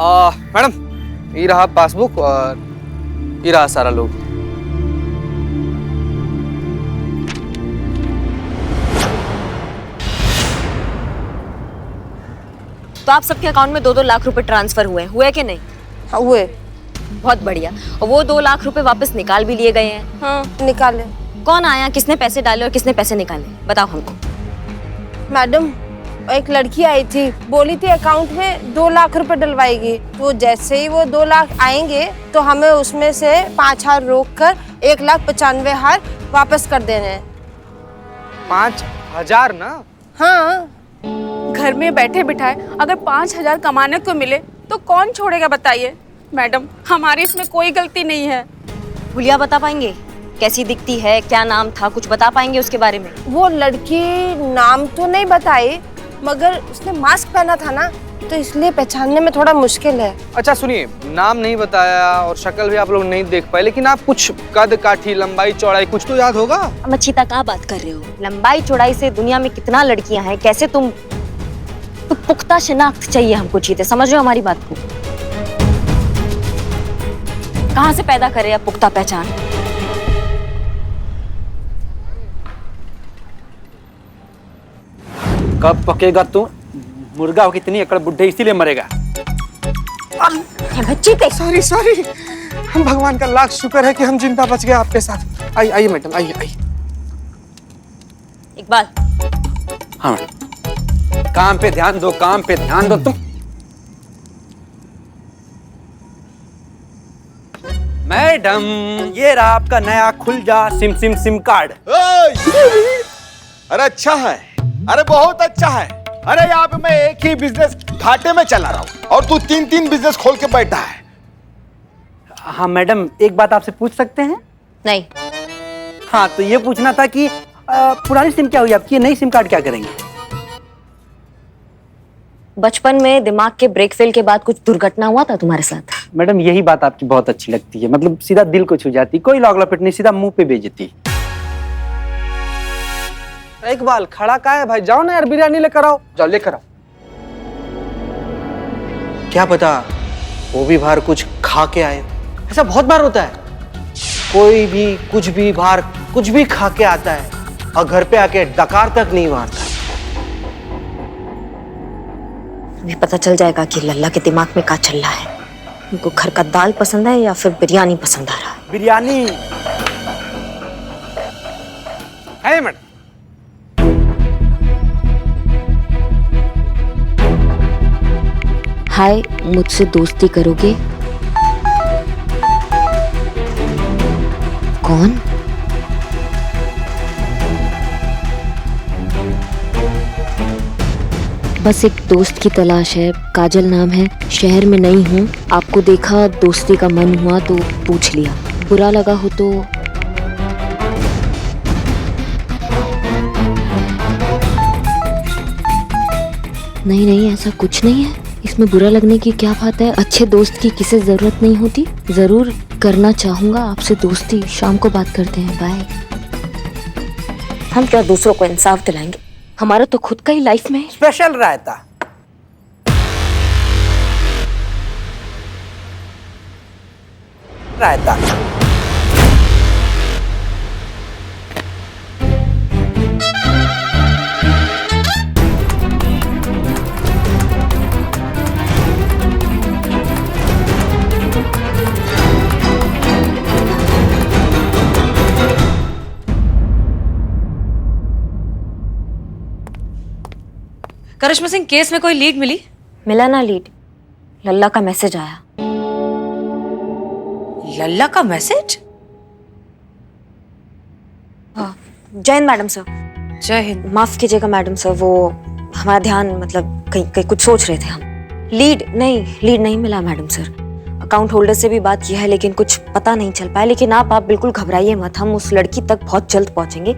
Madam ये रहा passbook और ये रहा सारा लोग। तो आप सबके अकाउंट में 2-2 लाख रुपए ट्रांसफर हुए कि नहीं? हाँ हुए। बहुत बढ़िया। और वो 2 लाख रुपए वापस निकाल भी लिए गए हैं? हाँ निकाले। कौन आया, किसने पैसे डाले और किसने पैसे निकाले, बताओ हमको। मैडम एक लड़की आई थी, बोली थी अकाउंट में 2 लाख रुपए डलवाएगी। तो जैसे ही वो 2 लाख आएंगे तो हमें उसमें से 5,000 रोक कर 1,95,000 वापस कर देने हैं। 5,000 ना? हाँ। घर में बैठे बिठाए अगर 5,000 कमाने को मिले तो कौन छोड़ेगा बताइए। मैडम हमारी इसमें कोई गलती नहीं है। भुलिया बता पाएंगे कैसी दिखती है, क्या नाम था, कुछ बता पाएंगे उसके बारे में? वो लड़की नाम तो नहीं बताई मगर उसने मास्क पहना था ना, तो इसलिए पहचानने में थोड़ा मुश्किल है। अच्छा सुनिए, नाम नहीं बताया और शक्ल भी आप लोग नहीं देख पाए, लेकिन आप कुछ कद काठी लंबाई चौड़ाई कुछ तो याद होगा। मच्छीता क्या बात कर रहे हो? लंबाई चौड़ाई से दुनिया में कितना लड़कियां हैं, कैसे तुम तो पुख्ता शिनाख्त चाहिए हमको चीते, समझ रहे हो हमारी बात को? कहाँ से पैदा करे अब पुख्ता पहचान? कब पकेगा तू? मुर्गा हो कितनी एकड़ बुढ़े इसीलिए मरेगा। सॉरी सॉरी, हम भगवान का लाख शुक्र है कि हम जिंदा बच गए आपके साथ। आइए आइए मैडम, आइए आइए। इकबाल। हाँ काम पे ध्यान दो, काम पे ध्यान दो तुम। मैडम ये रहा आपका नया खुल जा सिम कार्ड। अरे अच्छा है, अरे बहुत अच्छा है। अरे यहाँ पे मैं एक ही बिजनेस घाटे में चला रहा हूँ और तू 3-3 बिजनेस खोल के बैठा है। हाँ मैडम एक बात आपसे पूछ सकते हैं? नहीं। हाँ तो ये पूछना था कि पुरानी सिम क्या हुई आपकी, नई सिम कार्ड क्या करेंगे? बचपन में दिमाग के ब्रेक फेल के बाद कुछ दुर्घटना हुआ था तुम्हारे साथ? मैडम यही बात आपकी बहुत अच्छी लगती है, मतलब सीधा दिल को छू जाती, कोई लॉग लपेट नहीं, सीधा मुंह पे बेइज्जती। इकबाल खड़ा का है भाई, जाओ ना यार बिरयानी लेकर आओ, जाओ लेकर आओ। क्या पता वो भी बाहर कुछ खा के आए, ऐसा बहुत बार होता है। कोई भी कुछ भी बाहर कुछ भी खा के आता है और घर पे आके डकार तक नहीं मारता। अभी पता चल जाएगा कि लल्ला के दिमाग में क्या चल रहा है। उनको घर का दाल पसंद है या फिर बिरयानी पसंद आ रहा है? बिरयानी है मैडम। हाय, मुझसे दोस्ती करोगे? कौन? बस एक दोस्त की तलाश है, काजल नाम है, शहर में नई हूँ, आपको देखा दोस्ती का मन हुआ तो पूछ लिया, बुरा लगा हो तो? नहीं नहीं ऐसा कुछ नहीं है, इसमें बुरा लगने की क्या बात है। अच्छे दोस्त की किसी जरूरत नहीं होती। जरूर करना चाहूंगा आपसे दोस्ती, शाम को बात करते हैं, बाय। हम क्या दूसरों को इंसाफ दिलाएंगे, हमारा तो खुद का ही लाइफ में स्पेशल रायता। रायता करिश्मा सिंह केस में कोई लीड मिली? मिला ना लीड, लल्ला का मैसेज आया। लल्ला का मैसेज? जय हिंद मैडम सर। जय हिंद। माफ कीजिएगा मैडम सर, वो हमारा ध्यान मतलब कहीं कुछ सोच रहे थे हम। लीड नहीं मिला मैडम सर। अकाउंट होल्डर से भी बात किया है लेकिन कुछ पता नहीं चल पाया। लेकिन आप बिल्कुल घबराइए मत, हम उस लड़की तक बहुत जल्द पहुंचेंगे।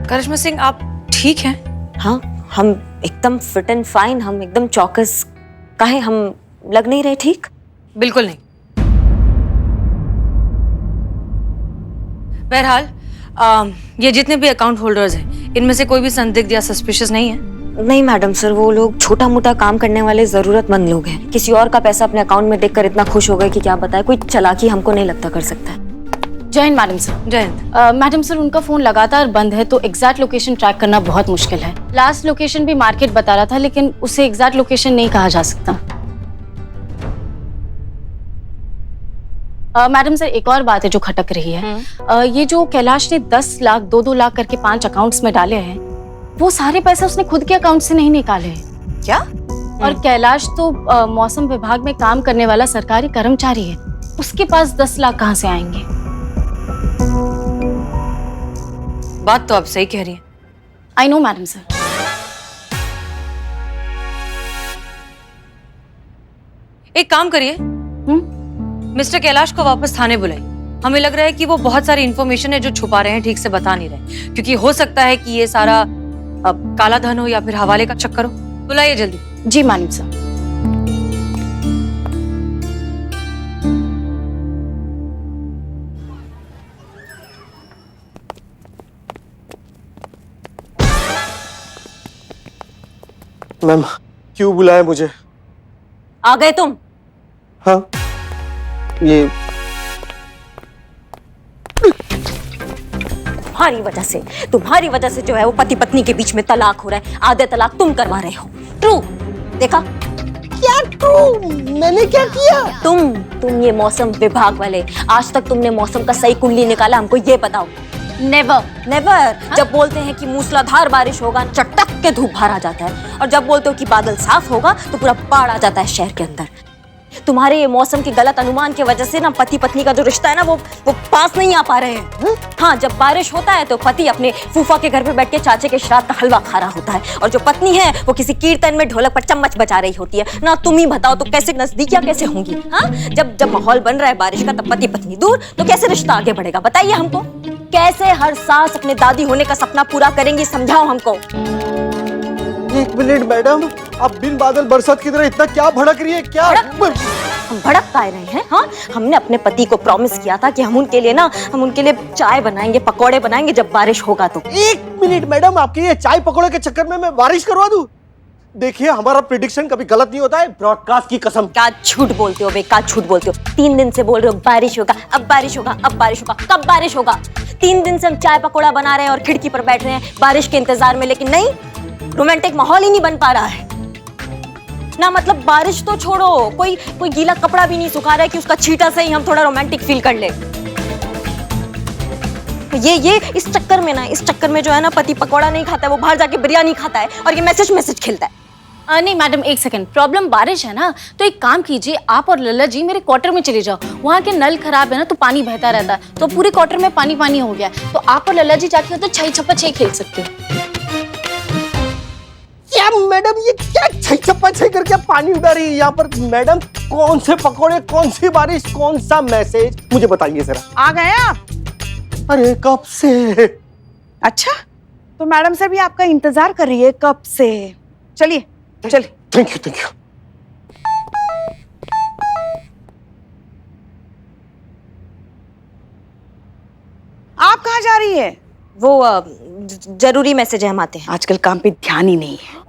करिश्मा सिंह आप ठीक हैं? हाँ हम एकदम फिट एंड फाइन, हम एकदम चौकस। काहे हम लग नहीं रहे ठीक? बिल्कुल नहीं। बहरहाल ये जितने भी अकाउंट होल्डर्स हैं इनमें से कोई भी संदिग्ध या सस्पिशियस नहीं है? नहीं मैडम सर, वो लोग छोटा मोटा काम करने वाले जरूरतमंद लोग हैं। किसी और का पैसा अपने अकाउंट में देखकर इतना खुश हो गए कि क्या बताए। कोई चालाकी हमको नहीं लगता कर सकता है। जय हिंद मैडम सर। जय हिंद। मैडम सर, उनका फोन लगातार बंद है तो एग्जैक्ट लोकेशन ट्रैक करना बहुत मुश्किल है। लास्ट लोकेशन भी मार्केट बता रहा था, लेकिन उसे एग्जैक्ट लोकेशन नहीं कहा जा सकता। मैडम सर, एक और बात है जो खटक रही है। ये जो कैलाश ने 10 लाख 2-2 लाख करके 5 अकाउंट्स में डाले हैं, वो सारे पैसे उसने खुद के अकाउंट से नहीं निकाले हैं। क्या? और कैलाश तो मौसम विभाग में काम करने वाला सरकारी कर्मचारी है, उसके पास 10 लाख कहाँ से आएंगे? बात तो आप सही कह रही हैं। I know madam sir. एक काम करिए, मिस्टर कैलाश को वापस थाने बुलाइए। हमें लग रहा है कि वो बहुत सारी इंफॉर्मेशन है जो छुपा रहे हैं, ठीक से बता नहीं रहे, क्योंकि हो सकता है कि ये सारा काला धन हो या फिर हवाले का चक्कर हो। बुलाइए जल्दी। जी मैडम सर। मैम, क्यों बुलाया मुझे? आ गए तुम? हाँ, ये तुम्हारी वजह से जो है वो पति पत्नी के बीच में तलाक हो रहा है। आधे तलाक तुम करवा रहे हो। ट्रू, देखा? क्या ट्रू? मैंने क्या किया? तुम ये मौसम विभाग वाले, आज तक तुमने मौसम का सही कुंडली निकाला? हमको ये बताओ। नेवर। जब बोलते हैं कि मूसलाधार बारिश होगा, चटक के धूप बाहर आ जाता है, और जब बोलते हो कि बादल साफ होगा तो पूरा बाढ़ आ जाता है शहर के अंदर। तुम्हारे ये मौसम के गलत अनुमान की वजह से ना पति पत्नी का जो रिश्ता है ना, वो पास नहीं आ पा रहे हैं। हाँ, जब बारिश होता है तो पति अपने फूफा के घर पे बैठ के चाचे के श्राद्ध का हलवा खा रहा होता है, और जो पत्नी है वो किसी कीर्तन में ढोलक पर चम्मच बजा रही होती है ना। तुम ही बताओ तो कैसे नजदीकियां कैसे होंगी? हाँ, जब माहौल बन रहा है बारिश का, तब पति पत्नी दूर, तो कैसे रिश्ता आगे बढ़ेगा? बताइए हमको। कैसे हर सास अपने दादी होने का सपना पूरा करेंगी? समझाओ हमको। 1 मिनट मैडम, आप बिन बादल बरसात की तरह इतना क्या भड़क रही है? क्या हम भड़क काय रहे हैं? हाँ, हमने अपने पति को प्रॉमिस किया था कि हम उनके लिए चाय बनाएंगे, पकौड़े बनाएंगे जब बारिश होगा तो। 1 मिनट मैडम, आपके ये चाय पकौड़े के चक्कर में मैं बारिश करवा दूं? देखिए, हमारा प्रेडिक्शन कभी गलत नहीं होता है, ब्रॉडकास्ट की कसम। क्या झूठ बोलते हो बे, क्या झूठ बोलते हो? 3 दिन से बोल रहे हो बारिश होगा, अब बारिश होगा, अब बारिश होगा। कब बारिश होगा? 3 दिन से हम चाय पकौड़ा बना रहे हैं और खिड़की पर बैठ रहे हैं बारिश के इंतजार में, लेकिन नहीं, रोमांटिक माहौल ही नहीं बन पा रहा है ना। मतलब बारिश तो छोड़ो, कोई गीला कपड़ा भी नहीं सुखा रहा है कि उसका छींटा से ही हम थोड़ा रोमांटिक फील कर ले। ये इस चक्कर में जो है ना, पति पकौड़ा नहीं खाता है, वो बाहर जाके बिरयानी खाता है और ये मैसेज खेलता है। नहीं मैडम, एक सेकंड। प्रॉब्लम बारिश है ना, तो एक काम कीजिए, आप और लल्ला जी मेरे क्वार्टर में चले जाओ। वहाँ के नल खराब है ना, तो पानी बहता रहता है, तो पूरे क्वार्टर में पानी हो गया। तो आप और लल्ला जी जाके तो 6 छप्पा 6 खेल सकते हो। क्या मैडम, ये क्या 6 छप्पा 6 करके पानी उड़ा रही है यहाँ पर? मैडम, कौन से पकौड़े, कौन सी बारिश, कौन सा मैसेज, मुझे बताइए जरा। आ गए आप? अरे कब से? अच्छा, तो मैडम से भी आपका इंतजार कर रही है कब से। चलिए। Thank you. आप कहाँ जा रही है? वो जरूरी मैसेज है, हम आते हैं। आजकल काम पे ध्यान ही नहीं है।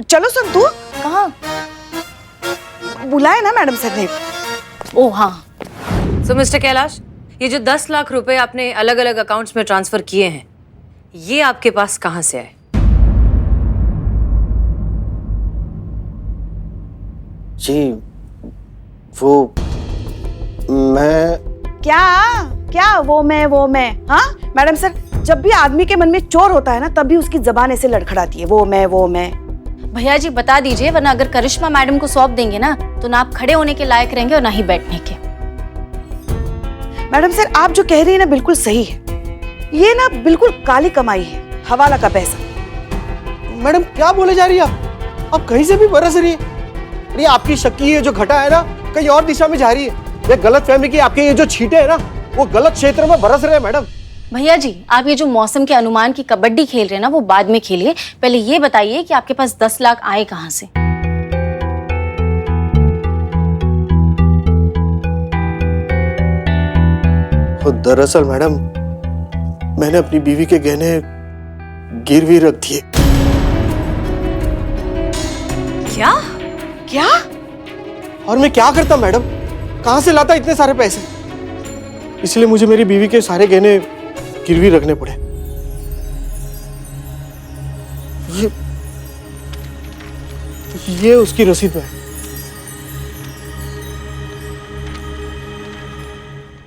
चलो संतू। कहाँ? बुलाए ना मैडम सर ने। ओ हाँ। सो मिस्टर कैलाश, ये जो 10 लाख रुपए आपने अलग अलग अकाउंट्स में ट्रांसफर किए हैं, ये आपके पास कहाँ से आए? जी, वो मैं क्या वो मैं? हाँ मैडम सर, जब भी आदमी के मन में चोर होता है ना, तब भी उसकी जबान ऐसे लड़खड़ाती है, वो मैं। भैया जी बता दीजिए, वरना अगर करिश्मा मैडम को सौंप देंगे ना, तो ना आप खड़े होने के लायक रहेंगे और ना ही बैठने के। मैडम सर, आप जो कह रही है ना, बिल्कुल सही है। ये ना बिल्कुल काली कमाई है, हवाला का पैसा। मैडम क्या बोले जा रही है आप कहीं से भी बरस रही है। ये आपकी शक्की है जो घटा है ना, कहीं और दिशा में जा रही है। ये गलत फहमी की आपके ये जो छींटे है ना, वो गलत क्षेत्र में बरस रहे हैं मैडम। भैया जी, आप ये जो मौसम के अनुमान की कबड्डी खेल रहे हैं ना, वो बाद में खेलिए। पहले ये बताइए कि आपके पास 10 लाख आए कहाँ से? दरअसल मैडम, मैंने अपनी बीवी के गहने गिरवी रख दिए। क्या? क्या? और मैं क्या करता मैडम, कहां से लाता इतने सारे पैसे? इसलिए मुझे मेरी बीवी के सारे गहने गिरवी रखने पड़े। ये उसकी रसीद है।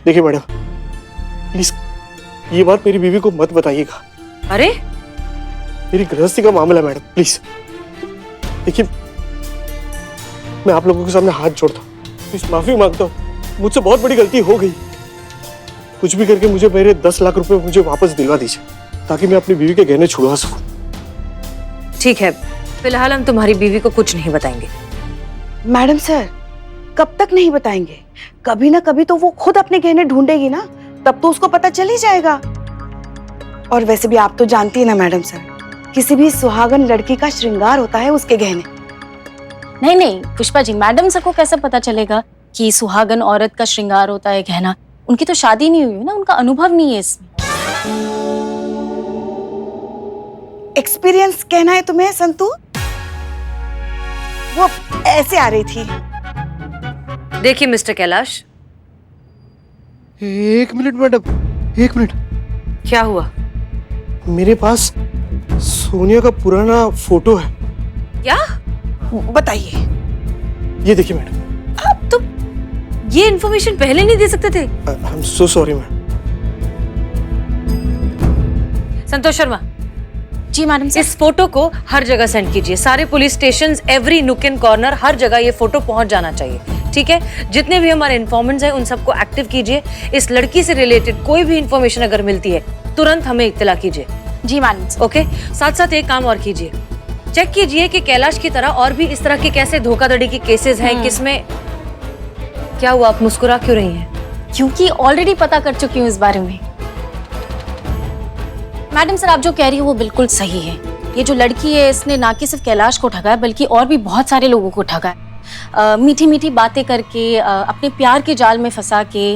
देखिए मैडम, प्लीज ये बात मेरी बीवी को मत बताइएगा। अरे मेरी गृहस्थी का मामला है मैडम, प्लीज। देखिए मैं आप लोगों के सामने हाथ जोड़ता हूँ, प्लीज माफी मांगता हूँ, मुझसे बहुत बड़ी गलती हो गई। कुछ भी करके मुझे मेरे 10 लाख रुपए मुझे वापस दिलवा दीजिए, ताकि मैं अपनी बीवी के गहने छुड़वा सकूं। ठीक है, फिलहाल हम तुम्हारी बीवी को कुछ नहीं बताएंगे। मैडम सर, कब तक नहीं बताएंगे? कभी ना कभी तो वो खुद अपने गहने ढूंढेगी ना, तब तो उसको पता चल ही जाएगा। और वैसे भी आप तो जानती है ना मैडम सर, किसी भी सुहागन लड़की का श्रृंगार होता है उसके गहने। नहीं नहीं पुष्पा जी, मैडम सर को कैसे पता चलेगा कि सुहागन औरत का श्रृंगार होता है गहना? उनकी तो शादी नहीं हुई है ना, उनका अनुभव नहीं है इसमें। एक्सपीरियंस कहना है तुम्हें संतू? वो ऐसे आ रही थी। देखिए मिस्टर कैलाश, एक मिनट मैडम, एक मिनट। क्या हुआ? मेरे पास सोनिया का पुराना फोटो है। क्या? बताइए। ये देखिए मैडम। आप तो ये इन्फॉर्मेशन पहले नहीं दे सकते थे। I am so sorry madam. Santosh Sharma, ji madam sir. इस फोटो को हर जगह सेंड कीजिए, सारे police station, every nook and corner, हर जगह ये फोटो पहुंच जाना चाहिए। ठीक है, जितने भी हमारे इन्फॉर्मेंट्स हैं उन सबको एक्टिव कीजिए। इस लड़की से रिलेटेड कोई भी इन्फॉर्मेशन अगर मिलती है तुरंत हमें इत्तला कीजिए। जी मैडम सर। ओके, साथ साथ एक काम और कीजिए, चेक कीजिए कि कैलाश की तरह और भी इस तरह के कैसे धोखाधड़ी के केसेस हैं, किसमें क्या हुआ? आप मुस्कुरा क्यों रही हैं? क्योंकि ऑलरेडी पता कर चुकी हूँ इस बारे में। मैडम सर, आप जो कह रही हो वो बिल्कुल सही है। ये जो लड़की है इसने ना कि सिर्फ कैलाश को ठगा है बल्कि और भी बहुत सारे लोगों को ठगा है। मीठी मीठी बातें करके, अपने प्यार के जाल में फंसा के,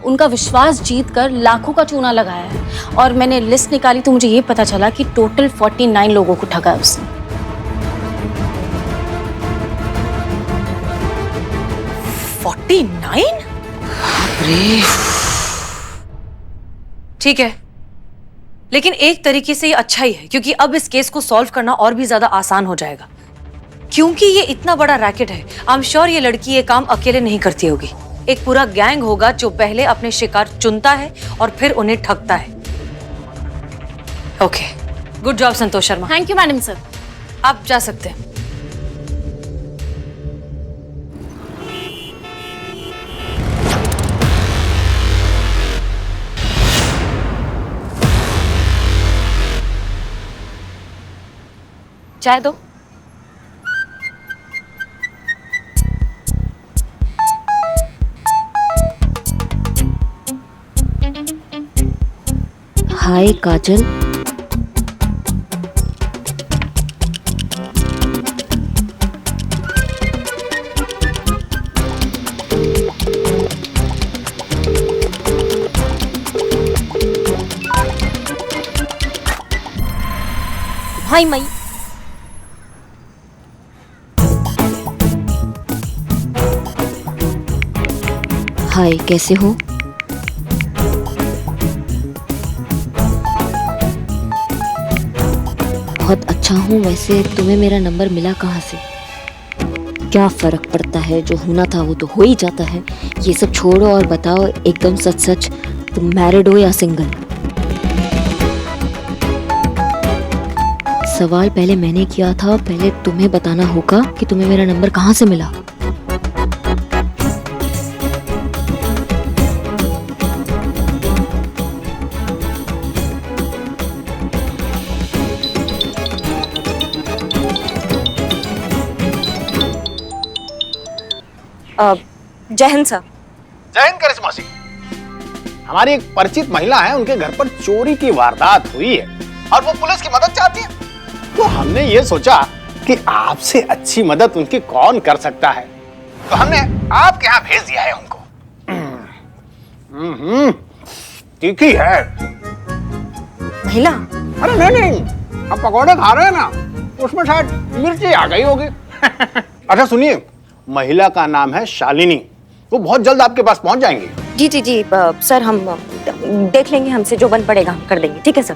उनका विश्वास जीत कर लाखों का चूना लगाया है। और मैंने लिस्ट निकाली तो मुझे ये पता चला कि टोटल 49 लोगों को ठगा है उसने। 49? अरे ठीक है, लेकिन एक तरीके से ये अच्छा ही है, क्योंकि अब इस केस को सॉल्व करना और भी ज्यादा आसान हो जाएगा। क्योंकि ये इतना बड़ा रैकेट है, आई एम श्योर ये लड़की ये काम अकेले नहीं करती होगी। एक पूरा गैंग होगा जो पहले अपने शिकार चुनता है और फिर उन्हें ठगता है। Okay, good job Santosh Sharma. Thank you madam sir. आप जा सकते हैं। चाय दो। हाय काजल, हाय मई। हाय कैसे हो? बहुत अच्छा हूँ। वैसे तुम्हें मेरा नंबर मिला कहाँ से? क्या फर्क पड़ता है, जो होना था वो तो हो ही जाता है। ये सब छोड़ो और बताओ एकदम सच सच, तुम मैरिड हो या सिंगल? सवाल पहले मैंने किया था, पहले तुम्हें बताना होगा कि तुम्हें मेरा नंबर कहाँ से मिला। जय हिंद सर। जय हिंद करिश्मा सिंह। हमारी एक परिचित महिला है, उनके घर पर चोरी की वारदात हुई है और वो पुलिस की मदद चाहती है। तो हमने ये सोचा कि आपसे अच्छी मदद उनकी कौन कर सकता है, तो हमने आपके यहाँ भेज दिया है उनको। तीखी है, महिला? अरे नहीं नहीं, हम पकौड़े खा रहे हैं ना, उसमें शायद मिर्ची आ गई होगी। अच्छा सुनिए, महिला का नाम है शालिनी, वो बहुत जल्द आपके पास पहुंच जाएंगी। जी जी जी सर, हम देख लेंगे, हमसे जो बन पड़ेगा हम कर देंगे। ठीक है सर।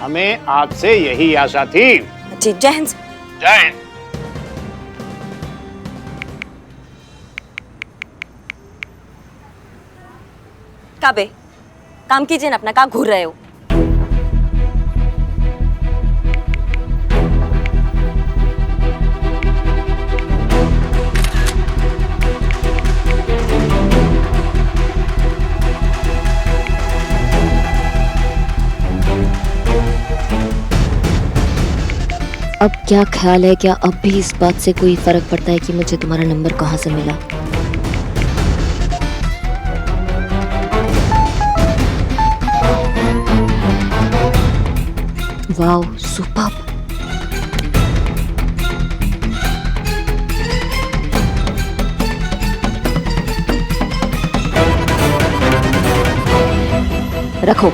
हमें आपसे यही आशा थी। जी, जय हिंद। जय हिंद। काबे, काम कीजिए ना अपना, कहाँ घूर रहे हो? अब क्या ख्याल है, क्या अब भी इस बात से कोई फर्क पड़ता है कि मुझे तुम्हारा नंबर कहाँ से मिला? Wow, superb. रखो।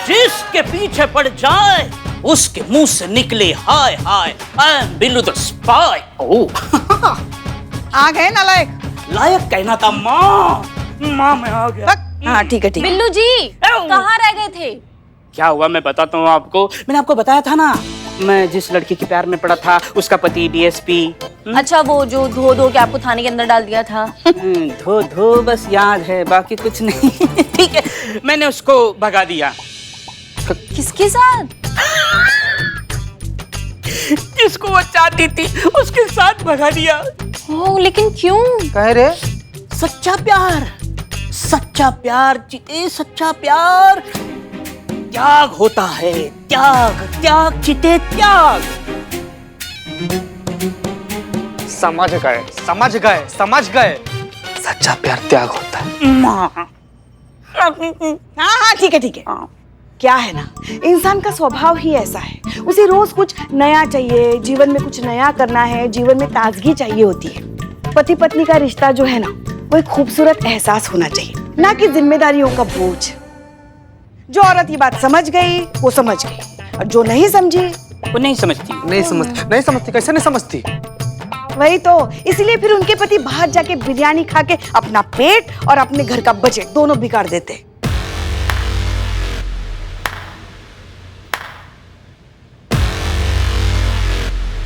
जिसके पीछे पड़ जाए उसके मुंह से निकले हाय हाय, I am Billu the spy. ओह आ गए नालायक। लायक कहना था माँ, माँ मैं आ गया। हाँ ठीक है ठीक है। बिल्लू जी कहाँ रह गए थे? क्या हुआ मैं बताता हूँ आपको। मैंने आपको बताया था ना, मैं जिस लड़की के प्यार में पड़ा था उसका पति डीएसपी। अच्छा, वो जो धो धो के आपको थाने के अंदर डाल दिया था। धो धो बस याद है, बाकी कुछ नहीं। ठीक है, मैंने उसको भगा दिया। किसके साथ? जिसको वो चाहती थी उसके साथ भगा दिया। ओह, लेकिन क्यों? कहे रे? सच्चा प्यार, सच्चा प्यार चिते, सच्चा प्यार त्याग होता है। त्याग त्याग चिते त्याग। समझ गए, समझ गए, समझ गए। सच्चा प्यार त्याग होता है। माँ हाँ हाँ ठीक है ठीक है। क्या है ना, इंसान का स्वभाव ही ऐसा है, उसे रोज कुछ नया चाहिए, जीवन में कुछ नया करना है, जीवन में ताजगी चाहिए होती है। पति पत्नी का रिश्ता जो है ना, वो एक खूबसूरत एहसास होना चाहिए, ना कि जिम्मेदारियों का बोझ। जो औरत ये बात समझ गई वो समझ गई, और जो नहीं समझी वो नहीं समझती। नहीं समझती, नहीं समझती, कैसे नहीं समझती? वही तो, इसलिए फिर उनके पति बाहर जाके बिरयानी खा के अपना पेट और अपने घर का बजट दोनों बिगाड़ देते।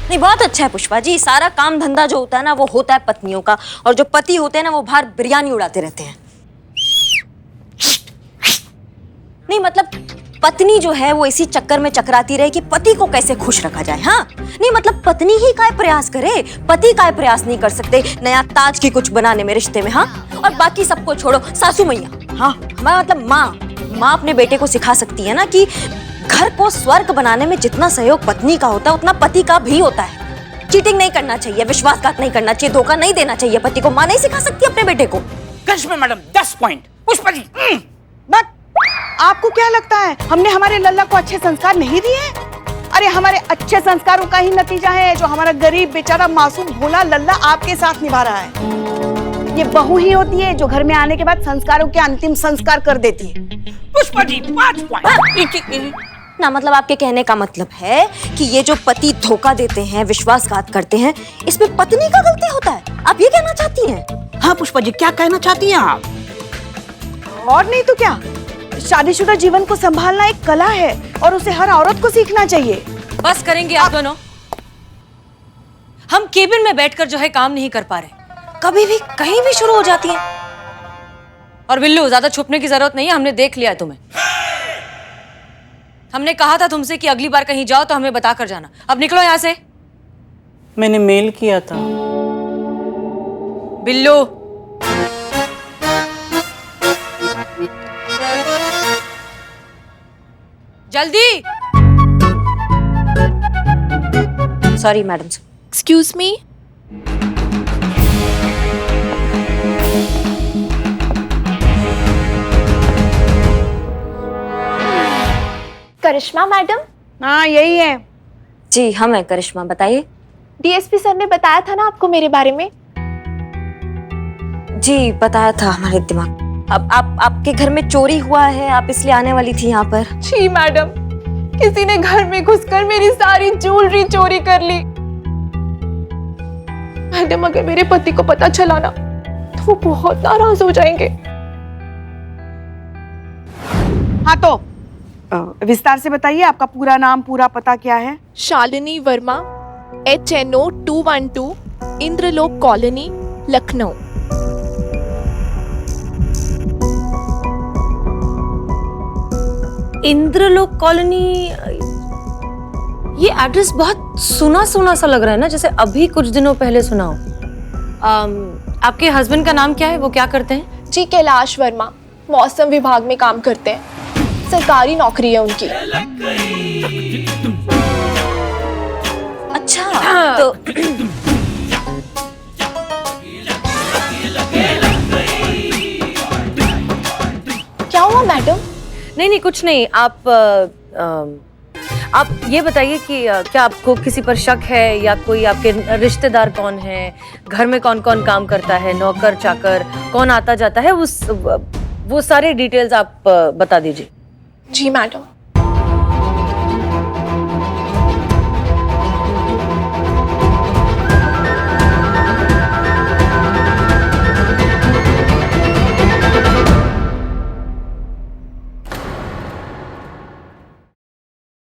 नहीं, बहुत अच्छा है पुष्पा जी। सारा काम धंधा जो होता है ना, वो होता है पत्नियों का, और जो पति होते हैं ना, वो बाहर बिरयानी उड़ाते रहते हैं। नहीं मतलब पत्नी जो है वो इसी चक्कर में चकराती रहे कि पति को कैसे खुश रखा जाए। हाँ नहीं मतलब पत्नी ही काय प्रयास करे, पति काय प्रयास नहीं कर सकते नया ताज की कुछ बनाने में रिश्ते में। हाँ, और बाकी सबको छोड़ो, सासू मैया, हाँ हमारा मतलब माँ अपने बेटे को सिखा सकती है ना कि घर को स्वर्ग बनाने में जितना सहयोग पत्नी का होता है उतना पति का भी होता है। चीटिंग नहीं करना चाहिए, विश्वासघात नहीं करना चाहिए, धोखा नहीं देना चाहिए पति को। माँ नहीं सिखा सकती अपने बेटे को। Karishma madam 10 point. Pushpa ji but आपको क्या लगता है हमने हमारे लल्ला को अच्छे संस्कार नहीं दिए? अरे हमारे अच्छे संस्कारों का ही नतीजा है जो हमारा गरीब बेचारा मासूम भोला लल्ला आपके साथ निभा रहा है। ये बहू ही होती है जो घर में आने के बाद संस्कारों के अंतिम संस्कार कर देती है। पुष्पा जी 5 पॉइंट। ना मतलब आपके कहने का मतलब है कि ये जो पति धोखा देते हैं, विश्वासघात करते हैं, इसमें पत्नी का गलती होता है, आप ये कहना चाहती हैं? हाँ पुष्पा जी, क्या कहना चाहती हैं आप? और नहीं तो क्या, शादीशुदा जीवन को संभालना एक कला है और उसे हर औरत को सीखना चाहिए। बस करेंगे आप दोनों। हम केबिन में बैठकर जो है काम नहीं कर पा रहे, कभी भी कहीं भी शुरू हो जाती है। और बिल्लू, ज्यादा छुपने की जरूरत नहीं है, हमने देख लिया है तुम्हें। हमने कहा था तुमसे कि अगली बार कहीं जाओ तो हमें बता कर जाना। अब निकलो यहां से। मैंने मेल किया था। बिल्लू, जल्दी। Sorry madam. Excuse me. Karishma madam? हाँ यही है। जी हम हैं करिश्मा, बताइए। डीएसपी सर ने बताया था ना आपको मेरे बारे में? जी बताया था हमारे दिमाग। अब आपके घर में चोरी हुआ है, आप इसलिए आने वाली थी यहाँ पर। जी मैडम, किसी ने घर में घुसकर मेरी सारी ज्वेलरी चोरी कर ली। मैडम अगर मेरे पति को पता चला ना तो वो बहुत नाराज हो जाएंगे। हाँ तो विस्तार से बताइए, आपका पूरा नाम पूरा पता क्या है? Shalini Verma, HNO 212, Indralok colony, Lucknow. Indralok colony, ये एड्रेस बहुत सुना सुना सा लग रहा है ना, जैसे अभी कुछ दिनों पहले सुना हो। आपके हस्बैंड का नाम क्या है, वो क्या करते हैं? जी कैलाश वर्मा, मौसम विभाग में काम करते हैं, सरकारी नौकरी है उनकी। अच्छा तो क्या हुआ मैडम? नहीं कुछ नहीं। आप ये बताइए कि क्या आपको किसी पर शक है, या कोई आपके रिश्तेदार कौन है, घर में कौन कौन काम करता है, नौकर चाकर कौन आता जाता है, वो सारे डिटेल्स आप बता दीजिए। जी मैडम,